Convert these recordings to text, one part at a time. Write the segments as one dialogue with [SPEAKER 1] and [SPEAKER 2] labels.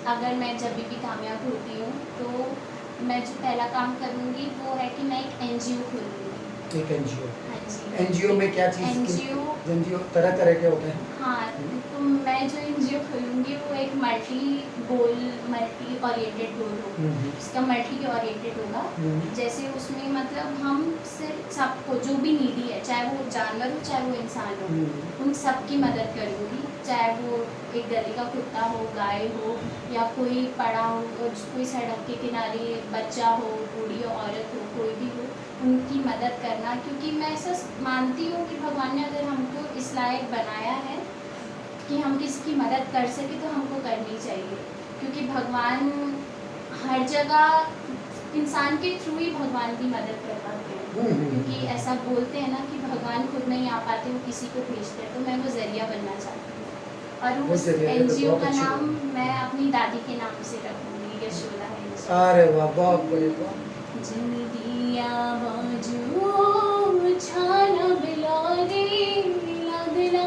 [SPEAKER 1] अगर मैं जब भी कामयाब होती हूँ तो मैं जो पहला काम करूँगी वो है कि मैं एक एनजीओ खोलूँगी।
[SPEAKER 2] एक एनजीओ।
[SPEAKER 1] हाँ जी।
[SPEAKER 2] एनजीओ में क्या चीज़ की? एनजीओ तरह तरह के होते हैं।
[SPEAKER 1] हाँ, तो मैं जो एनजीओ खोलूँगी वो एक मल्टी ओरिएंटेड गोल होगा। उसका मल्टी ओरिएंटेड होगा। जैसे उसमें मतलब हम सिर्फ सबको जो भी नीडी है, चाहे वो जानवर हो चाहे वो इंसान हो, उन सबकी मदद करूँगी। चाहे वो एक गली का कुत्ता हो, गाय हो या कोई पड़ा हो, कोई सड़क के किनारे बच्चा हो, बूढ़ी औरत हो, कोई भी हो, उनकी मदद करना। क्योंकि मैं ऐसा मानती हूँ कि भगवान ने अगर हमको इस लायक बनाया है कि हम किसी की मदद कर सके तो हमको करनी चाहिए। क्योंकि भगवान हर जगह इंसान के थ्रू ही भगवान की मदद कर पाते हैं। क्योंकि ऐसा बोलते हैं ना कि भगवान खुद नहीं आ पाते, वो किसी को भेजते हैं। तो मैं वो ज़रिया बनना चाहती हूँ और उस एनजीओ का नाम मैं अपनी दादी के नाम से रखूँगी, यशोदा एनजीओ।
[SPEAKER 2] अरे वाह, बहुत बढ़िया।
[SPEAKER 1] जिन दिया बाजू छाना बिलारी लगला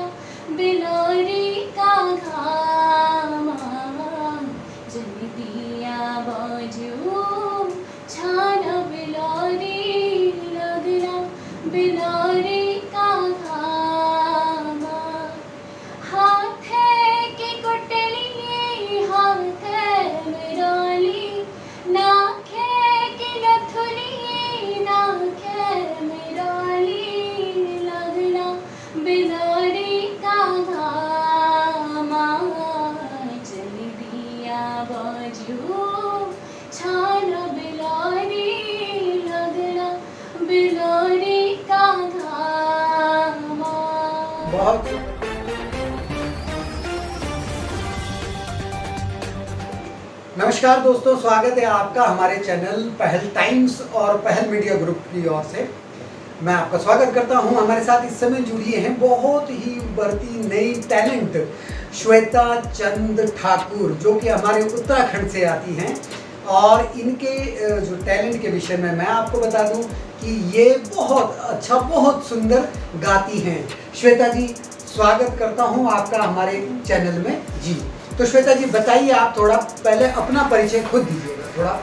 [SPEAKER 1] बिलारी का घामा, जिन दिया बाजू छाना बिलारी लगला बिलारी का घामा, हाथ है कि कुटली हाथ है मिराली, नाक है कि नथुली नाक है मिराली, लगला बिलारी का घामा, जल दिया बाजू छाना बिलारी लगला बिलारी का घामा।
[SPEAKER 2] बहुत नमस्कार दोस्तों, स्वागत है आपका हमारे चैनल पहल टाइम्स और पहल मीडिया ग्रुप की ओर से। मैं आपका स्वागत करता हूं। हमारे साथ इस समय जुड़ी हैं बहुत ही उभरती नई टैलेंट श्वेता चंद ठाकुर, जो कि हमारे उत्तराखंड से आती हैं। और इनके जो टैलेंट के विषय में मैं आपको बता दूं कि ये बहुत अच्छा, बहुत सुंदर गाती हैं। श्वेता जी, स्वागत करता हूं आपका हमारे चैनल में जी। तो श्वेता जी बताइए, आप थोड़ा पहले अपना परिचय खुद दीजिएगा थोड़ा।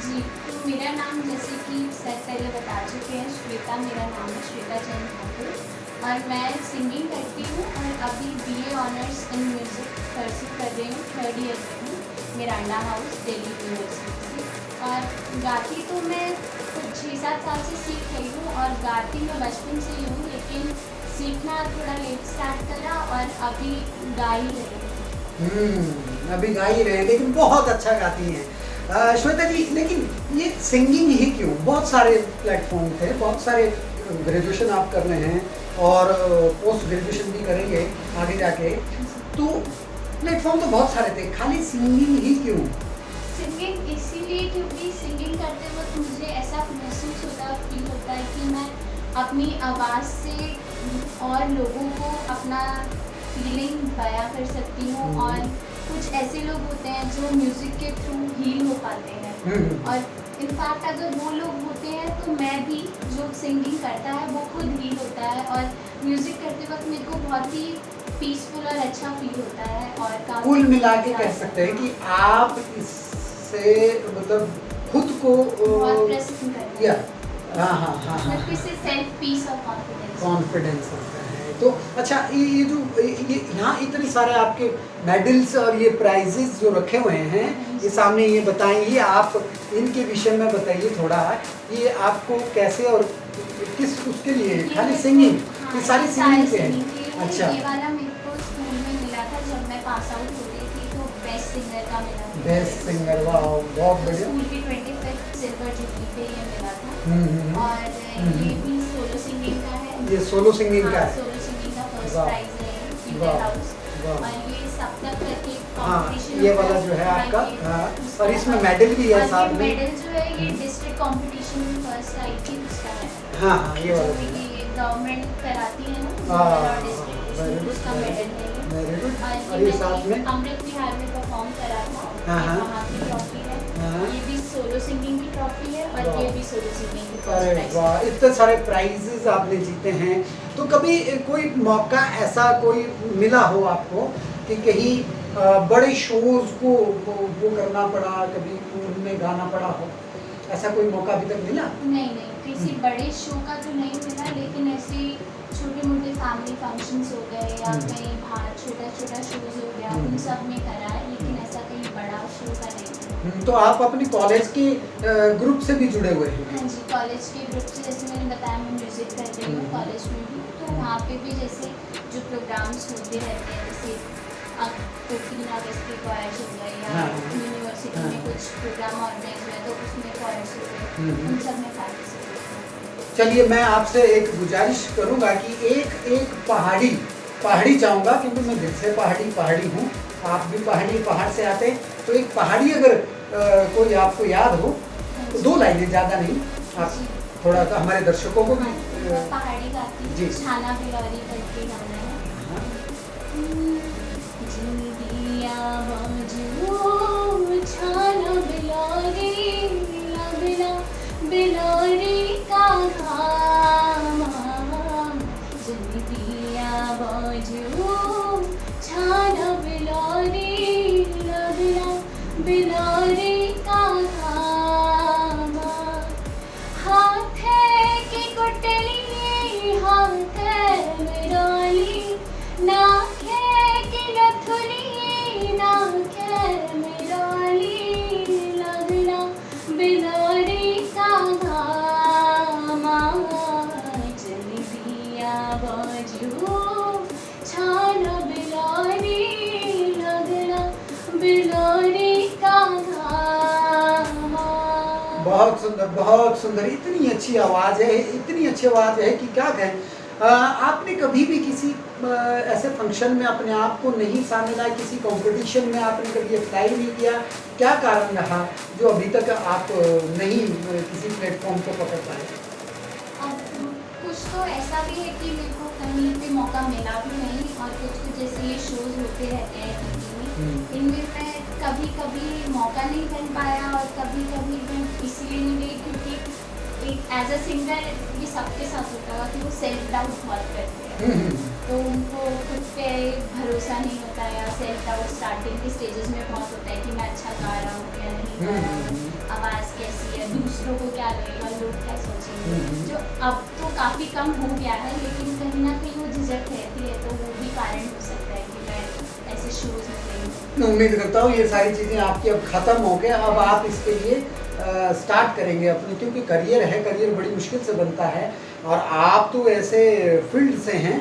[SPEAKER 1] जी, तो मेरा नाम जैसे कि सर पहले बता चुके हैं, श्वेता मेरा नाम है, श्वेता चंद ठाकुर। और मैं सिंगिंग करती हूँ और अभी BA honours in music pursue कर रही हूँ, 3rd ईयर में हूँ, मिरांडा हाउस दिल्ली यूनिवर्सिटी से। और गाती तो मैं कुछ 6-7 साल से सीख रही हूँ और गाती मैं बचपन से ही हूँ, लेकिन सीखना थोड़ा लेट स्टार्ट करा और अभी गा ही रही हूँ।
[SPEAKER 2] अभी गा ही रहे हैं, लेकिन बहुत अच्छा गाती हैं श्वेता जी। लेकिन ये सिंगिंग ही क्यों? बहुत सारे प्लेटफॉर्म थे, बहुत सारे ग्रेजुएशन आप कर रहे हैं और पोस्ट ग्रेजुएशन भी करेंगे आगे जाके, तो प्लेटफॉर्म तो बहुत सारे थे, खाली सिंगिंग ही क्यों?
[SPEAKER 1] सिंगिंग इसीलिए क्योंकि सिंगिंग करते वक्त मुझे ऐसा महसूस होता, फील होता है कि मैं अपनी आवाज़ से और लोगों को अपना फीलिंग बयां कर सकती हूँ। और कुछ ऐसे लोग होते हैं जो म्यूज़िक के थ्रू हील हो पाते हैं। और इनफैक्ट अगर वो लोग होते हैं तो मैं भी, जो सिंगिंग करता है वो खुद हील होता है। और म्यूज़िक करते वक्त मेरे को बहुत ही पीसफुल और अच्छा फील होता है। और
[SPEAKER 2] कुल मिला के कह सकते हैं कि आप इससे मतलब खुद को
[SPEAKER 1] बहुत प्रसन्न करते हैं।
[SPEAKER 2] हाँ,
[SPEAKER 1] इससे सेल्फ पीस और
[SPEAKER 2] कॉन्फिडेंस होता है। तो अच्छा, ये जो ये यहाँ इतने सारे आपके मेडल्स और ये प्राइजेस जो रखे हुए हैं, ये सामने, ये बताएंगे आप इनके विषय में बताइए थोड़ा। ये आपको कैसे और किस उसके लिए? खाली सिंगिंग? ये सारी सिंगिंग से है? अच्छा।
[SPEAKER 1] ये वाला मेरे को स्कूल में मिला था जब मैं पास आउट हो रही थी, तो बेस्ट सिंगर का मिला था।
[SPEAKER 2] बेस्ट सिंगर, वाह, बहुत बढ़िया।
[SPEAKER 1] स्कूल की 25th सिल्वर जुबली पे ये मिला था। और ये भी सोलो सिंगिंग का है।
[SPEAKER 2] ये सोलो सिंगिंग का है?
[SPEAKER 1] सोलो सिंगिंग का फर्स्ट प्राइज है इंटर हाउस। और ये सप्तक करके
[SPEAKER 2] कंपटीशन, ये वाला जो है आपका, और इसमें मेडल भी है साथ में।
[SPEAKER 1] मेडल जो है ये डिस्ट्रिक्ट कंपटीशन में फर्स्ट आई थी, उसका है।
[SPEAKER 2] हाँ, ये वाला
[SPEAKER 1] ये गवर्नमेंट कराती है ना, डिस्ट्रिक्ट, उसका मेडल है।
[SPEAKER 2] और ये साथ में
[SPEAKER 1] अमृत विहार में परफॉर्म करा था, वहाँ की ट्रॉफी है। ये भी सोलो सिंगिंग की ट्रॉफी है और ये भी सोलो सिंगिंग की फर्स्ट प्राइज।
[SPEAKER 2] वाह, इतने सारे प्राइजेस आपने जीते हैं। तो कभी कोई मौका ऐसा कोई मिला हो आपको कि कहीं बड़े शोज को वो करना पड़ा, कभी उनमें गाना पड़ा हो, ऐसा कोई मौका अभी तक मिला?
[SPEAKER 1] नहीं, किसी बड़े शो का तो नहीं मिला, लेकिन ऐसे छोटे मोटे फैमिली फंक्शंस हो गए या कहीं बाहर छोटा शोज हो गया, उन सब में करा है, लेकिन ऐसा कहीं बड़ा शो का नहीं।
[SPEAKER 2] तो आप अपने कॉलेज के ग्रुप से भी जुड़े हुए हैं?
[SPEAKER 1] हाँ जी, कॉलेज के ग्रुप से, जैसे मैंने बताया मैं म्यूज़िक करती हूँ कॉलेज में भी, तो वहाँ पे भी जैसे जो प्रोग्राम्स होते रहते हैं, जैसे अब 15 अगस्त के क्वायर्स हो गए या यूनिवर्सिटी में कुछ प्रोग्राम ऑर्गेनाइज हुआ तो उसमें क्वायर्स हो गए, उन सब में पार्टिसिपेट।
[SPEAKER 2] चलिए, मैं आपसे एक गुजारिश करूंगा कि एक पहाड़ी चाहूँगा, क्योंकि मैं दिल से पहाड़ी हूँ, आप भी पहाड़ से आते हैं, तो एक पहाड़ी अगर कोई आपको याद हो तो 2 लाइनें, ज़्यादा नहीं, आप थोड़ा सा हमारे दर्शकों को भी।
[SPEAKER 1] पहाड़ी गाती हूँ,
[SPEAKER 2] जी।
[SPEAKER 1] छाना बिलौरी करके गाना है। जिंदिया बाजू छाना बिलौरी, बिला बिलौरी का घामा, जिंदिया बाजू छाना बिलौरी, बिला बिलौरी का घामा, हाथ है कि कुटली, हाथ है मिराली, नाक है कि नथुली, नाक है मिराली, लगना बिलौरी का घामा, चल दिया बाजू छाना बिलौरी, लगना बिलौरी का घामा।
[SPEAKER 2] बहुत सुंदर, इतनी अच्छी आवाज़ है कि क्या कहें। आपने कभी भी किसी ऐसे फंक्शन में अपने आप को नहीं शामिल किया, किसी कंपटीशन में आपने कभी अप्लाई नहीं किया? क्या कारण रहा जो अभी तक आप नहीं किसी प्लेटफॉर्म को पकड़ पाए?
[SPEAKER 1] अब कुछ तो ऐसा भी है कि मेरे को कहीं पे मौका मिला भी नहीं, और कुछ जैसे ये शोज होते रहते हैं टीवी में, इनमें मैं कभी मौका नहीं मिल पाया, और कभी मैं इसलिए नहीं गई क्योंकि एक एज अ सिंगर ये सबके साथ होता है कि वो सेल्फ डाउट बहुत करते हैं, तो उनको खुद पे भरोसा नहीं होता, या सेल्फ डाउट स्टार्टिंग के स्टेजेस में बहुत होता है कि मैं अच्छा गा रहा हूँ या नहीं गा रहा हूँ, आवाज़ कैसी है, दूसरों को क्या लगेगा, लोग क्या सोचेंगे, जो अब तो काफ़ी कम हो गया है, लेकिन कहीं ना कहीं वो झिझक रहती है, तो वो भी कारण हो सकता है कि मैं ऐसे शोज में गई।
[SPEAKER 2] मैं उम्मीद करता हूँ ये सारी चीज़ें आपकी अब ख़त्म हो गए, अब आप इसके लिए स्टार्ट करेंगे अपनी, क्योंकि करियर बड़ी मुश्किल से बनता है, और आप तो ऐसे फील्ड से हैं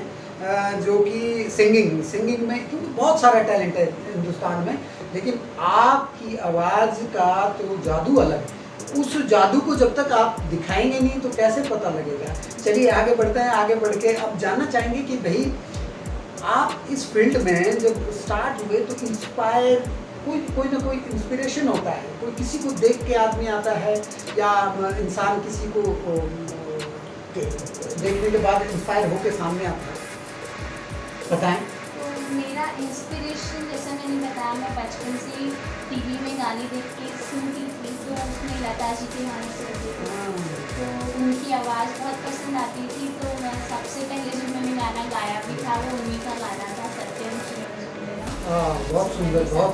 [SPEAKER 2] जो कि सिंगिंग में, क्योंकि बहुत सारा टैलेंट है हिंदुस्तान में, लेकिन आपकी आवाज़ का तो जादू अलग है। उस जादू को जब तक आप दिखाएंगे नहीं तो कैसे पता लगेगा। चलिए आगे बढ़ते हैं, आगे बढ़ के अब जानना चाहेंगे कि भाई आप इस फील्ड में जब स्टार्ट हुए तो इंस्पायर, कोई ना कोई इंस्पिरेशन होता है, कोई किसी को देख के आदमी आता है, या इंसान किसी को देखने के बाद इंस्पायर होकर सामने आता है, बताएं।
[SPEAKER 1] तो मेरा इंस्पिरेशन, जैसा मैंने बताया, मैं बचपन से टीवी में गाने देख के सुनती थी, तो उसमें लता जी के गाने सुनती थी, तो उनकी आवाज़ बहुत पसंद आती थी, तो मैं सबसे पहले जो मैंने गाना गाया भी था वो उन्हीं का गाना था, सत्यम सुंदर।
[SPEAKER 2] बहुत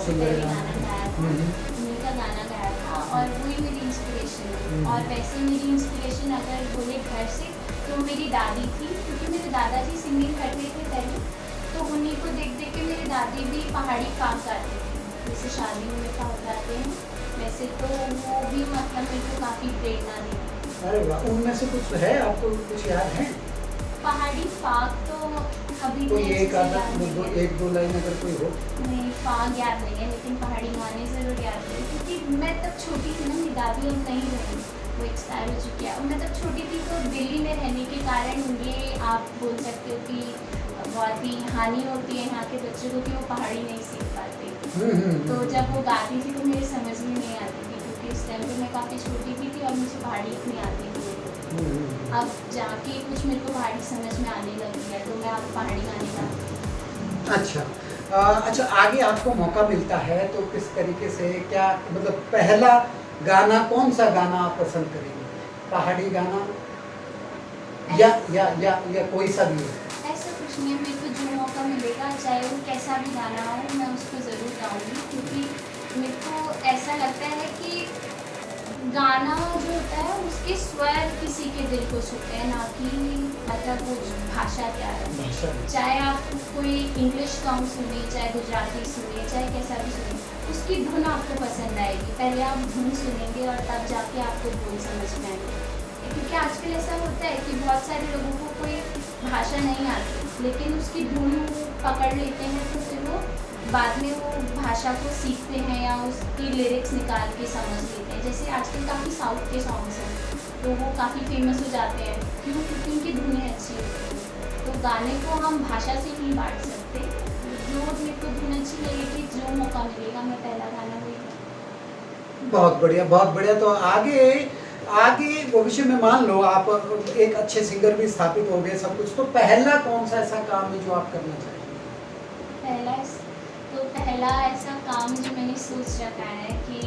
[SPEAKER 2] सुंदर
[SPEAKER 1] गाना गाया था, उन्हीं का गाना गाया था, और वही मेरी इंस्पिरेशन है। और वैसे मेरी इंस्पिरेशन अगर बोले घर से, तो मेरी दादी थी, क्योंकि मेरे दादाजी सिंगिंग करते थे पहले, तो उन्हीं को देख के मेरी दादी भी पहाड़ी फाग गाते थे, जैसे शादियों में फाग गाते हैं वैसे, तो वो भी मतलब मेरे को काफ़ी प्रेरणा देती।
[SPEAKER 2] अरे वाह, उनमें से कुछ है आपको कुछ याद है?
[SPEAKER 1] पहाड़ी फाग तो कभी
[SPEAKER 2] कोई
[SPEAKER 1] नहीं,
[SPEAKER 2] एक दो लाइन अगर कोई हो?
[SPEAKER 1] नहीं, फाग याद नहीं है, लेकिन पहाड़ी गाने ज़रूर याद है, क्योंकि मैं तब छोटी थी ना, मेरी दादी अब नहीं रही, वो एक्सपायर हो चुकी है, और मैं तब छोटी थी, तो दिल्ली में रहने के कारण ये आप बोल सकते हो कि बहुत ही हानि होती है यहाँ के बच्चों को कि वो पहाड़ी नहीं सीख पाते। तो जब वो गाती थी तो मेरे समझ में नहीं आती थी, क्योंकि उस टाइम पे मैं काफ़ी छोटी भी थी और मुझे पहाड़ी इतनी आती थी। अब जाके कुछ मेरे को पहाड़ी समझ में आने लगी है, तो मैं अब पहाड़ी गाने गाती हूँ।
[SPEAKER 2] अच्छा, आगे आपको मौका मिलता है तो किस तरीके से, क्या मतलब पहला गाना कौन सा गाना आप पसंद करेंगे? पहाड़ी गाना या कोई सा भी?
[SPEAKER 1] ऐसा कुछ उसमें मेरे को जो मौका मिलेगा, चाहे वो कैसा भी गाना हो, मैं उसको ज़रूर गाऊँगी, क्योंकि मेरे को ऐसा लगता है कि गाना जो होता है उसके स्वर किसी के दिल को छूते हैं, ना कि मतलब वो भाषा क्या है। चाहे आप कोई इंग्लिश सॉन्ग सुनिए, चाहे गुजराती सुनिए, चाहे कैसा भी सुनिए, उसकी धुन आपको पसंद आएगी। पहले आप धुन सुनेंगे और तब जाके आपको बोल समझ में आएंगे। क्योंकि आजकल ऐसा होता है कि बहुत सारे लोगों को कोई भाषा नहीं आती, लेकिन उसकी धुन पकड़ लेते हैं, तो फिर वो बाद में वो भाषा को सीखते हैं या उसकी लिरिक्स निकाल के समझ लेते हैं। जैसे आजकल काफ़ी साउथ के सॉन्ग्स हैं, तो वो काफ़ी फेमस हो जाते हैं, क्यों? क्योंकि उनकी धुनें अच्छी होती हैं। तो गाने को हम भाषा से नहीं बांट सकते। जो मेरे को धुन अच्छी लगेगी, जो मौका मिलेगा, मैं पहला गाना वही।
[SPEAKER 2] बहुत बढ़िया, बहुत बढ़िया। तो आगे आगे भविष्य में मान लो आप एक अच्छे सिंगर भी स्थापित हो गए, सब कुछ, तो पहला कौन सा ऐसा काम है जो आप करना चाहेंगे?
[SPEAKER 1] पहला ऐसा काम जो मैंने सोच रखा है कि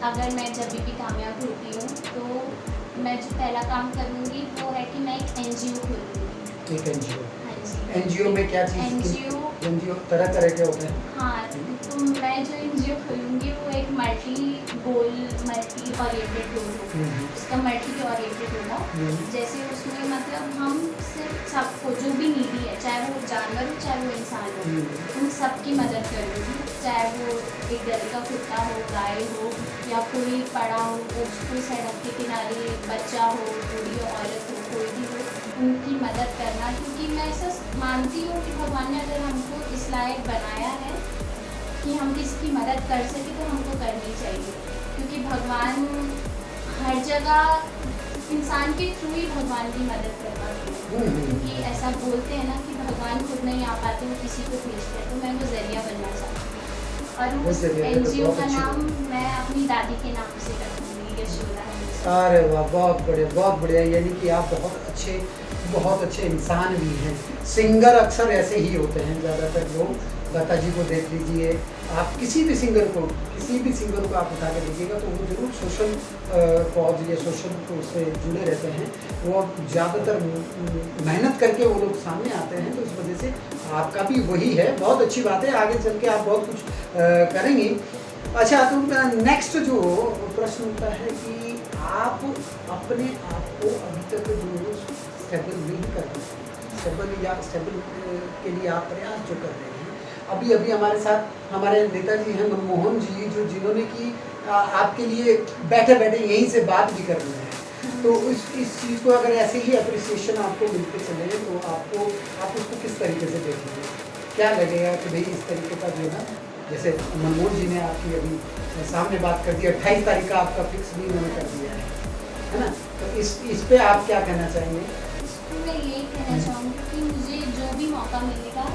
[SPEAKER 1] अगर मैं जब भी कामयाब होती हूँ, तो मैं जो पहला काम करूँगी वो है कि मैं एक NGO खोलूँगी।
[SPEAKER 2] एक NGO?
[SPEAKER 1] हाँ जी।
[SPEAKER 2] NGO में क्या चीज़? NGO तरह तरह के होते हैं।
[SPEAKER 1] हाँ, तो मैं जो NGO खोलूँगी वो एक मल्टी ओरिएंटेड गोल होगा। उसका मल्टी ओरिएंटेड होगा। जैसे उसमें मतलब हम सिर्फ सबको, जो भी नीडी है, चाहे वो जानवर हो चाहे वो इंसान हो, उन सबकी मदद करूँगी। चाहे वो एक गली का कुत्ता हो, गाय हो, या कोई पड़ा हो, कोई सड़क के किनारे बच्चा हो, बूढ़ी औरत हो, कोई भी हो, उनकी मदद करना। क्योंकि मैं ऐसा मानती हूँ कि भगवान ने अगर हमको इस लायक बनाया है कि हम किसी की मदद कर सके, तो हमको करनी चाहिए। क्योंकि भगवान हर जगह इंसान के थ्रू ही भगवान की मदद कर पाते हैं। क्योंकि ऐसा बोलते हैं ना कि भगवान खुद नहीं आ पाते, वो किसी को भेजते हैं। तो मैं वो जरिया बनना चाहती हूँ, और उस NGO का नाम मैं अपनी दादी के नाम से रखूँगी, यशोदा।
[SPEAKER 2] अरे वाह, बहुत बढ़िया, बहुत बढ़िया। यानी कि आप बहुत अच्छे इंसान भी हैं। सिंगर अक्सर ऐसे ही होते हैं ज़्यादातर लोग। लता जी को देख लीजिए, आप किसी भी सिंगर को आप उठा के देखिएगा तो वो जरूर सोशल कॉज या सोशल से जुड़े रहते हैं। वो ज़्यादातर मेहनत करके वो लोग सामने आते हैं, तो इस वजह से आपका भी वही है। बहुत अच्छी बात है, आगे चल के आप बहुत कुछ करेंगी। अच्छा, तो नेक्स्ट जो प्रश्न होता है कि आप अपने आप को अभी तक जो स्टेबल नहीं कर रहे, स्टेबल के लिए आप प्रयास जो कर रहे हैं, अभी हमारे साथ हमारे नेताजी हैं मनमोहन जी, जो जिन्होंने कि आपके लिए बैठे यहीं से बात भी कर रहे हैं। तो इस चीज़ को अगर ऐसे ही अप्रिसिएशन आपको मिलते चले तो आप उसको किस तरीके से देखेंगे? क्या लगेगा कि भाई इस तरीके का जो है, जैसे मनमोहन जी ने आपकी अभी सामने बात कर दी, 28 तारीख का आपका फिक्स भी उन्होंने कर दिया है ना? तो इस पे आप क्या कहना चाहेंगे?
[SPEAKER 1] मैं यही कहना चाहूँगी कि मुझे जो भी मौका मिलेगा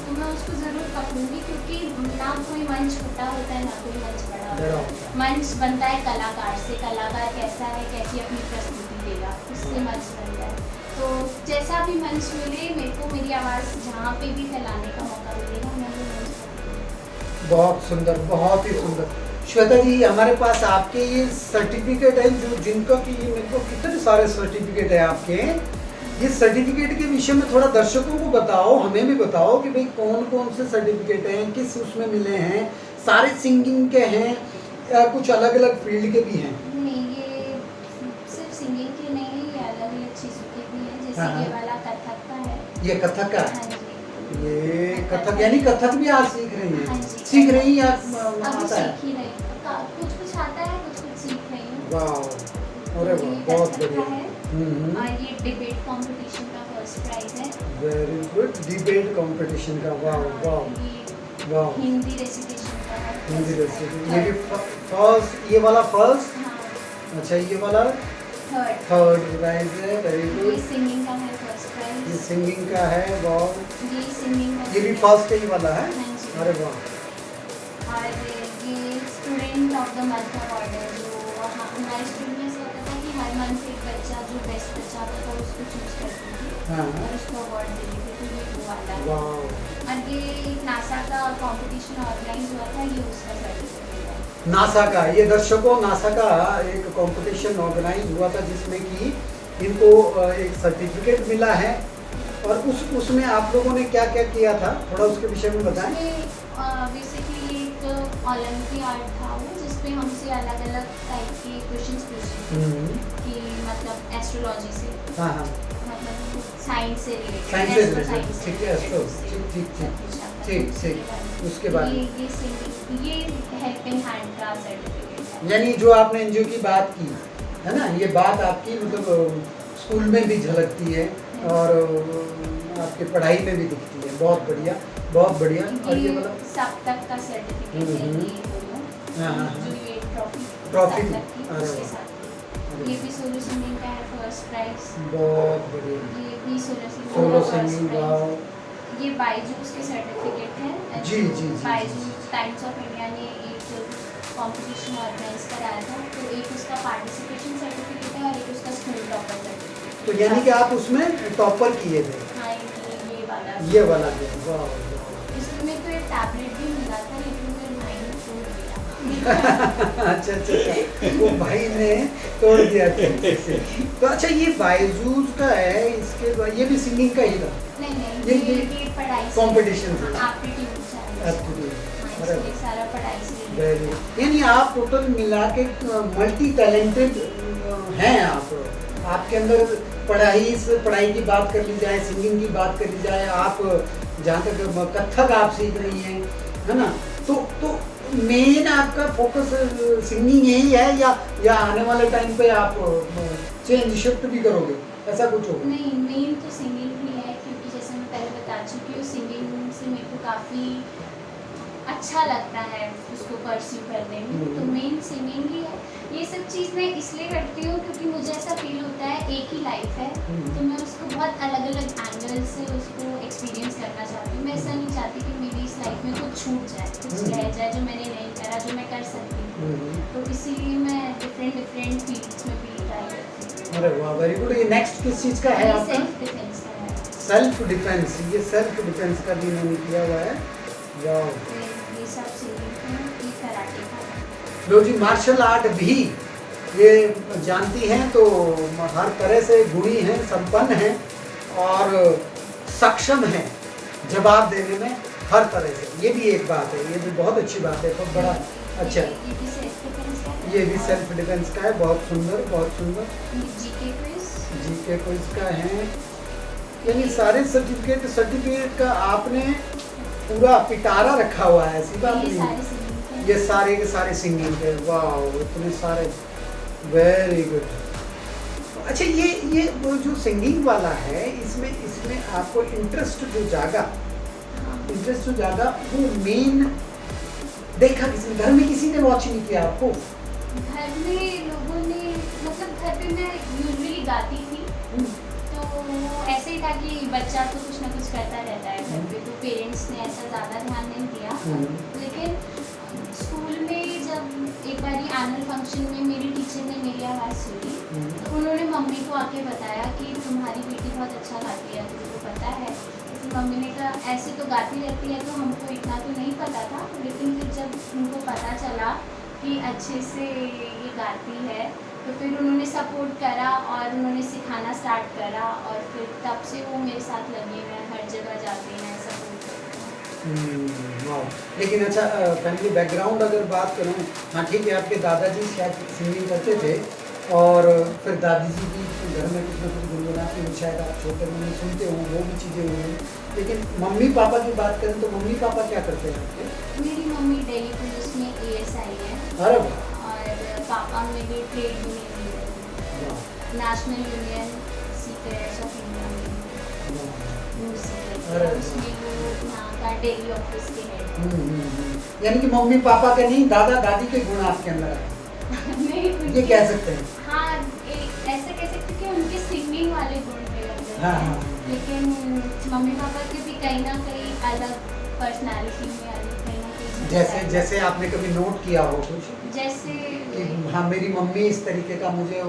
[SPEAKER 1] तो मैं उसको ज़रूर पकड़ूंगी। क्योंकि ना कोई मंच छोटा होता है, ना कोई मंच बड़ा होता है। मंच बनता है कलाकार से। कलाकार कैसा है, कैसी अपनी प्रस्तुति देगा, उससे मंच बनता है। तो जैसा भी मंच मिले, मेरे को मेरी आवाज़ जहाँ पे भी फैलाने का मौका मिलेगा, मैं वो मंच पकड़ूंगी।
[SPEAKER 2] बहुत सुंदर, बहुत ही सुंदर। श्वेता जी, हमारे पास आपके ये सर्टिफिकेट है, जो जिनका कि मेरे को कितने सारे सर्टिफिकेट है आपके। ये सर्टिफिकेट के विषय में थोड़ा दर्शकों को बताओ, हमें भी बताओ कि भाई कौन कौन से सर्टिफिकेट हैं, किस उसमें मिले हैं। सारे सिंगिंग के हैं या कुछ अलग अलग फील्ड के भी हैं?
[SPEAKER 1] नहीं, ये सिर्फ सिंगिंग के नहीं है, ये अलग अलग चीज़ों के भी हैं। जैसे ये वाला कथक का है।
[SPEAKER 2] ये कथक का?
[SPEAKER 1] हाँ जी।
[SPEAKER 2] ये कथक, यानी कथक भी आज सीख रही हैं?
[SPEAKER 1] हाँ जी।
[SPEAKER 2] सीख रही हैं या
[SPEAKER 1] अभी
[SPEAKER 2] आता है?
[SPEAKER 1] सीख ही रही हूँ, कुछ आता है, कुछ सीख रही हूँ।
[SPEAKER 2] वाह, अरे वाह, बहुत बढ़िया।
[SPEAKER 1] और ये डिबेट कंपटीशन का फर्स्ट प्राइज है।
[SPEAKER 2] Very good. डिबेट कंपटीशन का, वाह वाह वाह।
[SPEAKER 1] हिंदी रेसिटेशन का है।
[SPEAKER 2] हिंदी रेसिटेशन, ये भी फर्स्ट, ये वाला फर्स्ट?
[SPEAKER 1] हाँ।
[SPEAKER 2] अच्छा, ये वाला थर्ड प्राइज है। Very good.
[SPEAKER 1] ये सिंगिंग का है फर्स्ट प्राइज।
[SPEAKER 2] ये सिंगिंग का है, वाह।
[SPEAKER 1] ये सिंगिंग का,
[SPEAKER 2] ये भी फर्स्ट है, ये वाला है?
[SPEAKER 1] हाँ जी।
[SPEAKER 2] अरे वाह।
[SPEAKER 1] और ये student of the month award है, जो हमारे स्कूल में ऐसा होता था कि हर मंथ एक बच्चा जो बेस्ट बच्चा होता था उसको चूज करती थी।
[SPEAKER 2] हाँ।
[SPEAKER 1] और उसको अवार्ड देती थी, तो ये वो वाला है।
[SPEAKER 2] वाह।
[SPEAKER 1] और ये एक नासा का कंपटीशन ऑर्गेनाइज हुआ था, ये उसका सर्टिफिकेट है।
[SPEAKER 2] नासा का, ये दर्शकों, नासा का एक कंपटीशन ऑर्गेनाइज हुआ था जिसमें कि इनको एक सर्टिफिकेट मिला है और उसमें आप लोगों ने क्या क्या किया था, थोड़ा उसके विषय में बताएं।
[SPEAKER 1] बेसिकली एक ओलंपियाड था वो, जिसपे हमसे अलग अलग टाइप के क्वेश्चंस पूछे कि मतलब एस्ट्रोलॉजी से,
[SPEAKER 2] हाँ हाँ,
[SPEAKER 1] मतलब साइंस से रिलेटेड,
[SPEAKER 2] साइंस से रिलेटेड, ठीक है, एस्ट्रो, ठीक। उसके बाद
[SPEAKER 1] ये हेल्पिंग हैंड का सर्टिफिकेट है।
[SPEAKER 2] यानी जो आपने एनजीओ की बात की है ना, ये बात आपकी मतलब स्कूल में भी झलकती है और आपकी पढ़ाई में भी दिखती है। बहुत बढ़िया, बहुत बढ़िया। और ये मतलब
[SPEAKER 1] सब तक का सर्टिफिकेट है ये दोनों,
[SPEAKER 2] हाँ,
[SPEAKER 1] जो ये ट्रॉफी
[SPEAKER 2] अरे
[SPEAKER 1] उसके साथ ये भी सोलो सिंगिंग का है फर्स्ट प्राइज।
[SPEAKER 2] बहुत बढ़िया।
[SPEAKER 1] ये भी सोलो
[SPEAKER 2] सोलो
[SPEAKER 1] सिंगिंग
[SPEAKER 2] सिंगिंग,
[SPEAKER 1] का
[SPEAKER 2] वाओ।
[SPEAKER 1] ये बायजूस के सर्टिफिकेट है।
[SPEAKER 2] जी।
[SPEAKER 1] बायजूस टाइम्स ऑफ इंडिया ने एक कंपटीशन ऑर्गेनाइज कराया था, तो एक उसका पार्टिसिपेशन सर्टिफिकेट है और एक उसका स्कूल टॉपर सर्टिफिकेट।
[SPEAKER 2] तो यानी कि आप उसमें टॉपर किए थे।
[SPEAKER 1] हाँ,
[SPEAKER 2] ये वाला जो, वाह।
[SPEAKER 1] इसमें तो एक टैबलेट भी मिला था, लेकिन मेरे भाई ने तोड़ दिया।
[SPEAKER 2] अच्छा, वो भाई ने तोड़ दिया था। तो अच्छा, ये बायजूस का है, इसके बाद ये भी सिंगिंग का ही था?
[SPEAKER 1] नहीं, ये पढ़ाई
[SPEAKER 2] कंपटीशन था,
[SPEAKER 1] एप्टीट्यूड सारा पढ़ाई से।
[SPEAKER 2] यानी आप टोटल मिला के मल्टी टैलेंटेड हैं आप। आपके अंदर पढ़ाई की बात कर ली जाए, सिंगिंग की बात कर ली जाए, आप जहाँ तक कथक आप सीख रही हैं, है ना, तो मेन आपका फोकस सिंगिंग यही है या आने वाले टाइम पे आप चेंज शिफ्ट भी करोगे, ऐसा कुछ होगा?
[SPEAKER 1] नहीं, मेन तो सिंगिंग ही है, क्योंकि जैसे मैं पहले बता चुकी हूँ, सिंगिंग से मेरे को काफ़ी अच्छा लगता है उसको परस्यू करने में, तो मेन सिंगिंग ही है। ये सब चीज़ मैं इसलिए करती हूँ क्योंकि मुझे ऐसा फील होता है एक ही लाइफ है, तो मैं उसको बहुत अलग अलग एंगल से उसको एक्सपीरियंस करना चाहती हूँ। मैं ऐसा नहीं चाहती कि मेरी इस लाइफ में कुछ छूट जाए, कुछ रह जाए जो मैंने नहीं करा, जो मैं कर सकती हूँ, तो इसीलिए मैं डिफरेंट फील्ड्स में भी ट्राई करती हूँ।
[SPEAKER 2] अरे वाह, वेरी गुड। ये नेक्स्ट किस चीज़ का है आपका?
[SPEAKER 1] सेल्फ डिफेंस का है।
[SPEAKER 2] सेल्फ डिफेंस, ये सेल्फ डिफेंस का भी मैंने किया हुआ है। वाह,
[SPEAKER 1] ये सब सिंगिंग का, ये कराटे का है।
[SPEAKER 2] लो जी, मार्शल आर्ट भी ये जानती हैं, तो हर तरह से गुणी हैं, संपन्न हैं और सक्षम हैं जवाब देने में हर तरह से। ये भी एक बात है, ये भी बहुत अच्छी बात है, बहुत बड़ा अच्छा।
[SPEAKER 1] ये भी सेल्फ डिफेंस का है।
[SPEAKER 2] ये भी सेल्फ डिफेंस का है, बहुत सुंदर, बहुत सुंदर।
[SPEAKER 1] जीके
[SPEAKER 2] क्विज का है, यानी सारे सर्टिफिकेट का आपने पूरा पिटारा रखा हुआ है, ऐसी बात नहीं। ये सारे के सारे सिंगिंग के, वाह, इतने सारे, वेरी गुड। अच्छा, ये वो जो सिंगिंग वाला है, इसमें आपको इंटरेस्ट जो जागा वो मेन देखा किसी घर में किसी ने वॉच नहीं किया आपको?
[SPEAKER 1] घर में लोगों ने, मतलब घर पे मैं यूजुअली गाती थी, तो ऐसे ही था कि बच्चा तो कुछ ना कुछ करता रहता है घर पे, तो पेरेंट्स ने ऐसा ज़्यादा ध्यान नहीं दिया। लेकिन स्कूल में जब एक बार एनुअल फंक्शन में मेरी टीचर ने मेरी आवाज़ सुनी, तो उन्होंने मम्मी को आके बताया कि तुम्हारी बेटी बहुत अच्छा गाती है, तुमको पता है? तो मम्मी ने कहा ऐसे तो गाती रहती है, तो हमको इतना तो नहीं पता था, लेकिन फिर जब उनको पता चला कि अच्छे से ये गाती है, तो फिर उन्होंने सपोर्ट करा और उन्होंने सिखाना स्टार्ट करा, और फिर तब से वो मेरे साथ लगे हुए हैं, हर जगह जाते हैं, सपोर्ट करते हैं।
[SPEAKER 2] वाह। लेकिन अच्छा, फैमिली बैकग्राउंड अगर बात करूँ, हाँ ठीक है, आपके दादाजी शायद सिंगिंग करते थे और फिर दादी जी भी घर में कुछ ना कुछ गुनगुनाती हैं, शायद आप छोटे में सुनते हो, वो भी चीज़ें हुई हैं। लेकिन मम्मी पापा की बात करें तो मम्मी पापा क्या करते हैं आपके?
[SPEAKER 1] मेरी मम्मी दिल्ली पुलिस में ASI है।
[SPEAKER 2] अरे वाह।
[SPEAKER 1] और पापा मेरे trade union leader, national union seekers of India में, उसमें वो यहाँ का डेली ऑफिस के हेड।
[SPEAKER 2] यानी कि मम्मी पापा के नहीं, दादा दादी के गुण आपके अंदर आए
[SPEAKER 1] नहीं,
[SPEAKER 2] ये कह सकते हैं।
[SPEAKER 1] हाँ, ऐसे कह सकते हैं कि उनके सिंगिंग वाले गुण मेरे अंदर
[SPEAKER 2] हाँ,
[SPEAKER 1] हैं।
[SPEAKER 2] हाँ।
[SPEAKER 1] लेकिन मम्मी पापा के भी कहीं ना कहीं अलग पर्सनालिटी में, अलग कहीं ना कहीं
[SPEAKER 2] जैसे आपने कभी नोट किया हो कुछ,
[SPEAKER 1] जैसे
[SPEAKER 2] कि हाँ मेरी मम्मी इस तरीके का मुझे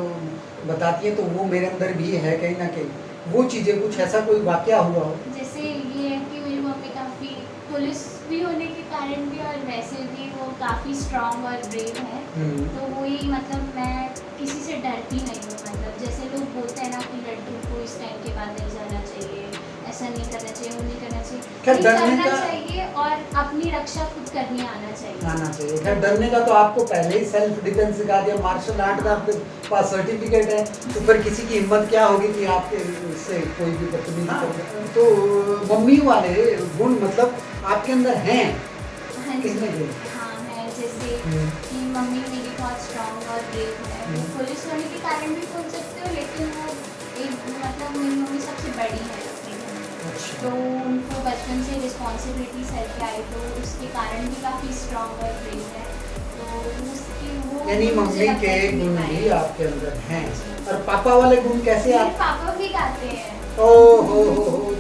[SPEAKER 2] बताती है, तो वो मेरे अंदर भी है कहीं ना कहीं, वो चीज़ें कुछ ऐसा कोई वाकया हुआ हो?
[SPEAKER 1] जैसे ये है कि मेरी मम्मी काफ़ी पुलिस भी होने के कारण भी और वैसे भी वो काफ़ी स्ट्रांग और ब्रेव है, तो वही, मतलब मैं किसी से डरती नहीं हूँ। मतलब जैसे लोग बोलते हैं ना कि लड़कियों को इस टाइम के बाद नहीं जाना चाहिए, ऐसा नहीं करना चाहिए, वो नहीं करना चाहिए,
[SPEAKER 2] खैर,
[SPEAKER 1] नहीं
[SPEAKER 2] डरने
[SPEAKER 1] करना
[SPEAKER 2] का-
[SPEAKER 1] चाहिए और अपनी रक्षा खुद करने आना चाहिए।
[SPEAKER 2] आना चाहिए। खैर, डरने का तो आपको पहले ही सेल्फ डिफेंस सिखा दिया, मार्शल आर्ट का आपके पास सर्टिफिकेट है, तो फिर किसी की हिम्मत क्या होगी कि आपके से कोई भी बदतमीजी करे। तो मम्मी वाले गुण मतलब आपके अंदर हैं।
[SPEAKER 1] हाँ जी,
[SPEAKER 2] कितने गुण?
[SPEAKER 1] हाँ है, जैसे कि मम्मी मेरी बहुत स्ट्रांग और ब्रेव है, वो पुलिस होने के कारण भी बोल सकते हो, लेकिन वो एक मतलब मेरी मम्मी सबसे बड़ी है अपने घर में,
[SPEAKER 2] अच्छा।
[SPEAKER 1] तो उनको बचपन से रिस्पॉन्सिबिलिटी सर पे आई, तो उसके कारण भी काफ़ी स्ट्रांग और ब्रेव है, तो उसकी वो
[SPEAKER 2] यानी
[SPEAKER 1] मुझे
[SPEAKER 2] मम्मी
[SPEAKER 1] लगता
[SPEAKER 2] के
[SPEAKER 1] है कि
[SPEAKER 2] गुण
[SPEAKER 1] निभाए।
[SPEAKER 2] भी आपके अंदर हैं। और पापा वाले गुण कैसे
[SPEAKER 1] मेरे
[SPEAKER 2] आप?
[SPEAKER 1] पापा भी गाते हैं।
[SPEAKER 2] ओ हो,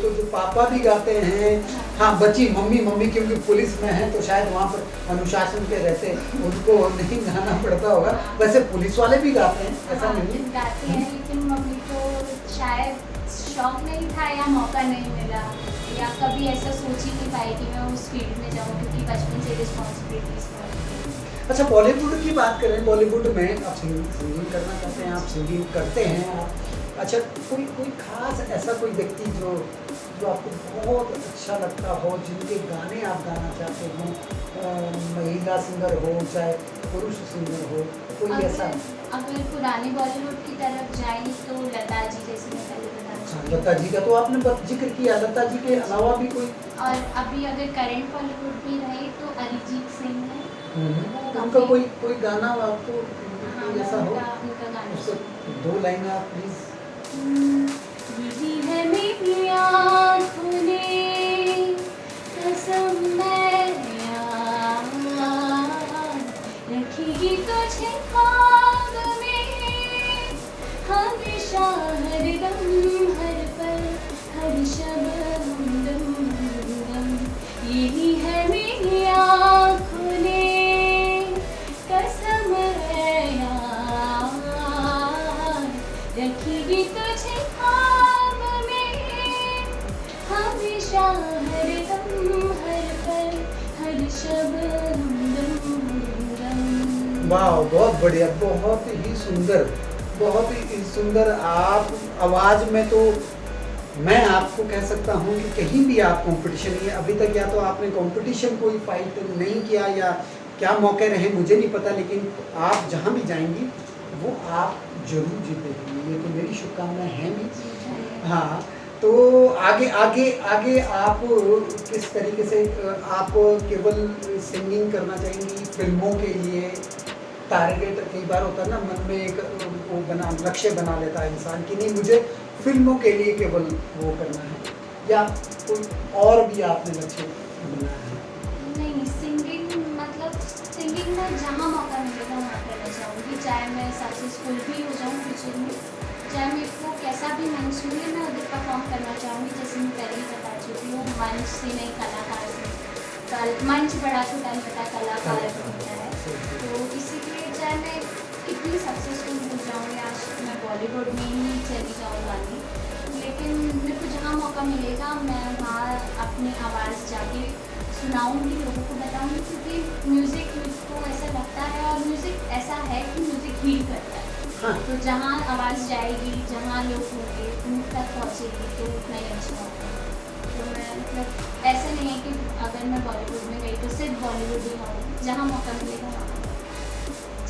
[SPEAKER 2] तो जो पापा भी गाते हैं। हाँ, बच्ची मम्मी मम्मी क्योंकि पुलिस में है तो शायद वहाँ पर अनुशासन के रहते उनको नहीं गाना पड़ता होगा। वैसे पुलिस वाले भी गाते हैं, ऐसा
[SPEAKER 1] हाँ,
[SPEAKER 2] नहीं है।
[SPEAKER 1] गाते हैं, लेकिन मम्मी को शायद शौक नहीं था या मौका नहीं मिला, या कभी ऐसा सोच ही नहीं पाई कि मैं उस फील्ड में जाऊँ, क्योंकि बचपन से रिस्पॉन्सिबिलिटीज बहुत।
[SPEAKER 2] अच्छा, बॉलीवुड की बात करें, बॉलीवुड में आप सिंगिंग करना चाहते हैं, आप सिंगिंग करते हैं आप। अच्छा, कोई खास ऐसा कोई व्यक्ति जो आपको बहुत अच्छा लगता हो, जिनके गाने आप गाना चाहते हो, महिला सिंगर हो चाहे पुरुष सिंगर हो, कोई ऐसा?
[SPEAKER 1] अगर पुराने बॉलीवुड की तरफ जाए तो लता जी, जैसे मैं पहले बता
[SPEAKER 2] हाँ,
[SPEAKER 1] चुकी
[SPEAKER 2] लता जी का तो आपने जिक्र किया। लता जी के अलावा भी कोई?
[SPEAKER 1] और अभी अगर करंट बॉलीवुड में रहे तो अरिजीत सिंह है। वो
[SPEAKER 2] उनका
[SPEAKER 1] काफी-
[SPEAKER 2] कोई गाना आपको
[SPEAKER 1] हाँ,
[SPEAKER 2] कोई ऐसा हो,
[SPEAKER 1] उनका गाना
[SPEAKER 2] उसको 2 लाइन आप प्लीज।
[SPEAKER 1] यही है मेरी आँखों ने कसम मैं याद रखेगी तुझे ख्वाब में, हमेशा हरदम हर पल हर शब हमदम, यही है मेरी आँखों ने कसम है याद रखेगी तुझे ख्वाब में, हमेशा हरदम हर पल हर शब हमदम।
[SPEAKER 2] वाह, बहुत बढ़िया, बहुत ही सुंदर, बहुत ही सुंदर। आप आवाज़ में तो मैं आपको कह सकता हूँ कि कहीं भी आप कंपटीशन, ये अभी तक या तो आपने कंपटीशन कोई फाइट नहीं किया या क्या मौके रहे मुझे नहीं पता, लेकिन आप जहाँ भी जाएंगी वो आप जरूर जीतेंगी, ये तो मेरी शुभकामनाएं हैं भी। हाँ, तो आगे आगे आगे आप किस तरीके से आप केवल सिंगिंग करना चाहेंगी? फिल्मों के लिए टारगेट कई बार होता है ना, मन में एक वो लक्ष्य बना लेता है इंसान कि नहीं मुझे फिल्मों के लिए केवल वो करना है, या कोई और भी आपने लक्ष्य बनाया है?
[SPEAKER 1] नहीं, सिंगिंग मतलब सिंगिंग में जहाँ मौका मिलेगा वहाँ करना चाहूँगी, चाहे मैं सक्सेसफुल भी हो जाऊँ फ्यूचर में, चाहे मेरे को कैसा भी मंच मिले मैं उधर परफॉर्म करना चाहूँगी। जैसे मैं पहले ही बता चुकी हूँ, मंच से नहीं कलाकार से, मंच बड़ा तो तन बड़ा कलाकार होता है, तो इसीलिए चाहे मैं कितनी सक्सेसफुल हो जाऊँ या मैं बॉलीवुड में ही चली जाऊँ गाने, लेकिन मेरे को जहाँ मौका मिलेगा मैं वहाँ अपनी आवाज़ जाके सुनाऊंगी, लोगों को बताऊंगी, क्योंकि म्यूज़िक मुझको ऐसा लगता है और म्यूज़िक ऐसा है कि म्यूज़िक हील करता है।
[SPEAKER 2] हाँ।
[SPEAKER 1] तो जहाँ आवाज़ जाएगी, जहाँ लोग होंगे उन तक पहुँचेगी तो उतना ही अच्छा होगा। तो मैं मतलब ऐसा नहीं है कि अगर मैं बॉलीवुड में गई तो सिर्फ बॉलीवुड ही गाऊँ, जहाँ मौका मिलेगा वहाँ,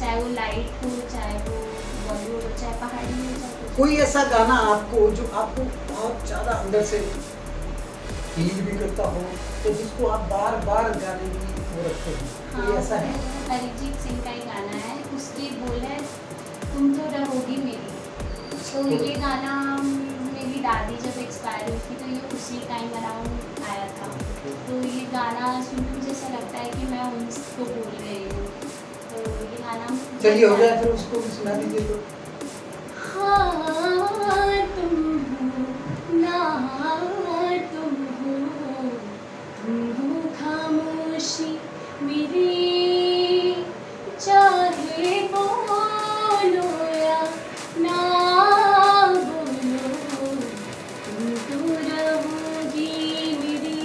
[SPEAKER 1] चाहे वो लाइट हो, चाहे वो बॉलीवुड हो, चाहे पहाड़ी हो, चाहे कुछ।
[SPEAKER 2] कोई ऐसा गाना आपको जो आपको बहुत ज़्यादा अंदर से फील भी करता हो, तो जिसको आप बार बार गाने की वो रखते हो, कोई ऐसा है?
[SPEAKER 1] अरिजीत सिंह का ही गाना है, उसकी बोल है तुम तो रहोगी मेरी। तो ये गाना मेरी दादी जब एक्सपायर हुई थी तो ये उसी टाइम अराउंड आया था, तो ये गाना सुन के मुझे ऐसा लगता है कि मैं उनको बोल रही हूँ, तो ये गाना
[SPEAKER 2] चलिए हो जाए फिर उसको भी सुना दीजिए तो।
[SPEAKER 1] हाँ तुम हो ना तुम हो खामोशी मेरी, चाहे बोलो या ना बोलो, तुम तो रहोगी मेरी,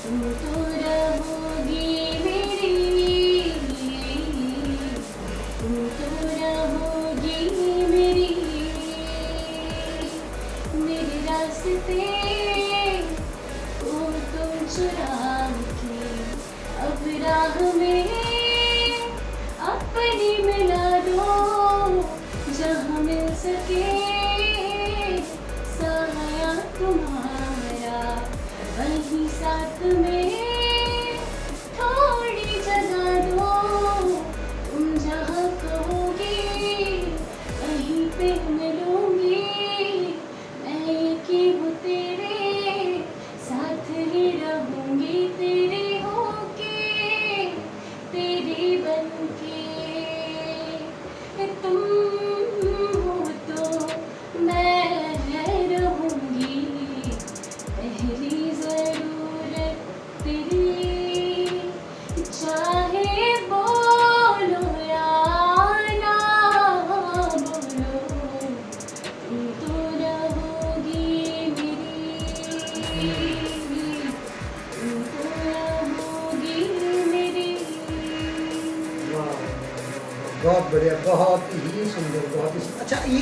[SPEAKER 1] तुम तो रहोगी मेरी, तुम तो रहोगी मेरी, मेरे राह में अपनी मिला दो, जहाँ मिल सके साया तुम्हारा, वहीं साथ में थोड़ी जगह दो, तुम जहाँ कहोगी वहीं पे मिलूंगी, मैं यकी हूँ तेरे साथ ही रहूंगी, तेरे होके तेरी बनके, तुम हो तो मैं रहूंगी, पहली जरूरत तेरी, चाहे बोलो या ना बोलो, तुम तो रहोगी मेरी, तुम तो रहोगी मेरी।
[SPEAKER 2] वाह, बहुत बढ़िया, बहुत ही सुंदर, बहुत ही सुंदर। अच्छा, ये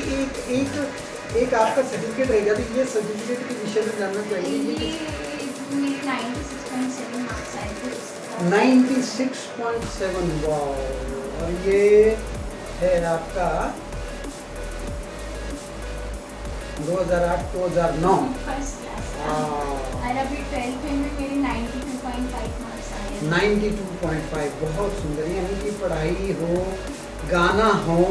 [SPEAKER 2] एक आपका सर्टिफिकेट रहेगा, तो ये सर्टिफिकेट के विषय में जानना चाहिए।
[SPEAKER 1] ये मेरे 96.7 मार्क्स आए थे उसका।
[SPEAKER 2] 96.7, वाह। और ये है आपका 2008-2009।
[SPEAKER 1] फर्स्ट क्लास का।
[SPEAKER 2] हाँ।
[SPEAKER 1] और अभी 12th में मेरे 92.5 मार्क्स आए हैं।
[SPEAKER 2] 92.5, बहुत सुंदर। यानी कि पढ़ाई हो, गाना हो,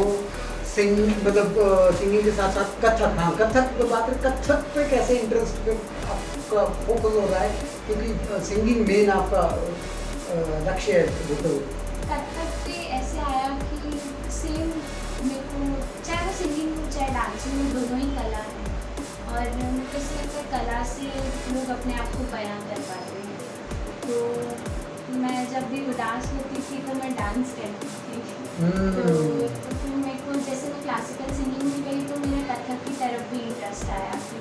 [SPEAKER 2] सिंगिंग के साथ साथ कथक। हाँ, कथक की बात है, कथक पे कैसे इंटरेस्ट पे आपका फोकस हो रहा है, क्योंकि सिंगिंग मेन आपका लक्ष्य है।
[SPEAKER 1] कथक पे ऐसे आया कि सेम मेरे को, चाहे वो सिंगिंग हो चाहे डांसिंग हो, दोनों ही कला है, और मेरे को ऐसा लगता है कला से लोग अपने आप को बयां कर पाते हैं। तो मैं जब भी उदास होती थी तो मैं डांस करती थी। तो फिर मेरे को, जैसे मैं क्लासिकल सिंगिंग में गई तो मेरा कथक की तरफ भी इंटरेस्ट आया कि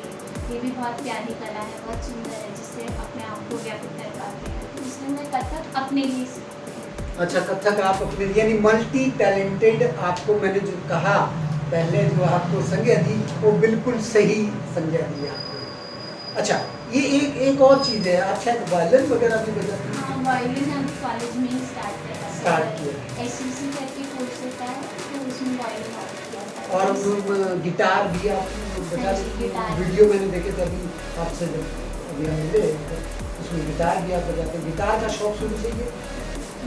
[SPEAKER 1] ये भी बहुत प्यारी कला है, बहुत सुंदर है, जिससे अपने आप को व्यक्त कर पाते हैं। तो इसलिए मैं कथक अपने लिए सीखी।
[SPEAKER 2] अच्छा, कथक आप अपने, यानी मल्टी टैलेंटेड। आपको मैंने जो कहा पहले, जो आपको संज्ञा दी, वो बिल्कुल सही संज्ञा दी आपको। अच्छा, ये एक और चीज़ है, आप शायद वायलिन वगैरह भी बजाते हैं?
[SPEAKER 1] हाँ, वायलिन अभी कॉलेज में ही स्टार्ट किया। SCC करके कोर्स होता है, तो उसमें वायलिन किया था।
[SPEAKER 2] और गिटार भी आप बजा
[SPEAKER 1] हाँ जी,
[SPEAKER 2] सकते हैं।
[SPEAKER 1] गिटार।
[SPEAKER 2] वीडियो मैंने देखे थे अभी आपसे, जब अभी हम मिले, उसमें गिटार भी आप बजाते हैं। गिटार का शौक शुरू से ही है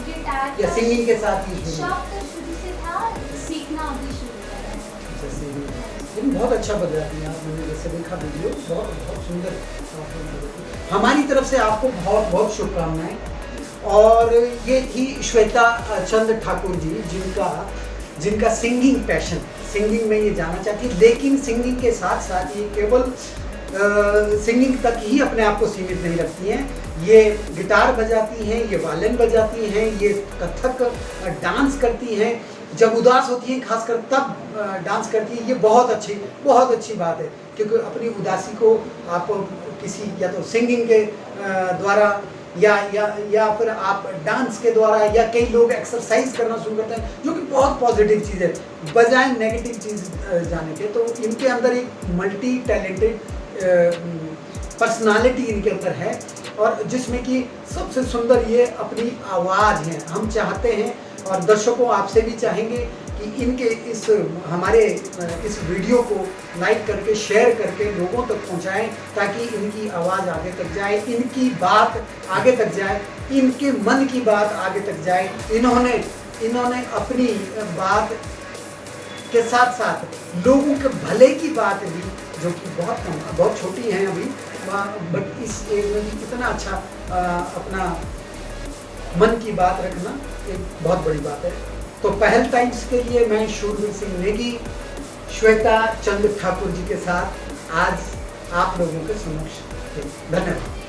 [SPEAKER 1] गिटार
[SPEAKER 2] या
[SPEAKER 1] का
[SPEAKER 2] सिंगिंग के साथ ही शुरू?
[SPEAKER 1] शौक तो शुरू से था, सीखना अभी शुरू करा है।
[SPEAKER 2] अच्छा, सिंगिंग। लेकिन बहुत अच्छा बजाती हैं आप, मैंने जैसे देखा वीडियो, बहुत सुंदर आप बजाती हैं। हमारी तरफ से आपको बहुत बहुत शुभकामनाएं। और ये थी श्वेता चंद ठाकुर जी, जिनका सिंगिंग पैशन, सिंगिंग में ये जाना चाहती है, लेकिन सिंगिंग के साथ साथ ये केवल सिंगिंग तक ही अपने आप को सीमित नहीं रखती हैं। ये गिटार बजाती हैं, ये वायलिन बजाती हैं, ये कथक डांस करती हैं, जब उदास होती हैं खासकर तब डांस करती हैं। ये बहुत अच्छी बात है, क्योंकि अपनी उदासी को आप किसी, या तो सिंगिंग के द्वारा या फिर आप डांस के द्वारा, या कई लोग एक्सरसाइज करना शुरू करते हैं, जो कि बहुत पॉजिटिव चीज़ है, बजाय नेगेटिव चीज़ जाने के। तो इनके अंदर एक मल्टी टैलेंटेड पर्सनालिटी इनके अंदर है, और जिसमें कि सबसे सुंदर ये अपनी आवाज़ है। हम चाहते हैं, और दर्शकों आपसे भी चाहेंगे कि इनके हमारे इस वीडियो को लाइक करके, शेयर करके लोगों तक पहुंचाएं, ताकि इनकी आवाज़ आगे तक जाए, इनकी बात आगे तक जाए, इनके मन की बात आगे तक जाए। इन्होंने अपनी बात के साथ साथ लोगों के भले की बात भी, जो कि बहुत छोटी हैं अभी, बट इस एज में भी इतना अच्छा अपना मन की बात रखना एक बहुत बड़ी बात है। तो पहल टाइम्स के लिए मैं शूरवीर सिंह नेगी, श्वेता चंद ठाकुर जी के साथ आज आप लोगों के समक्ष थे। धन्यवाद।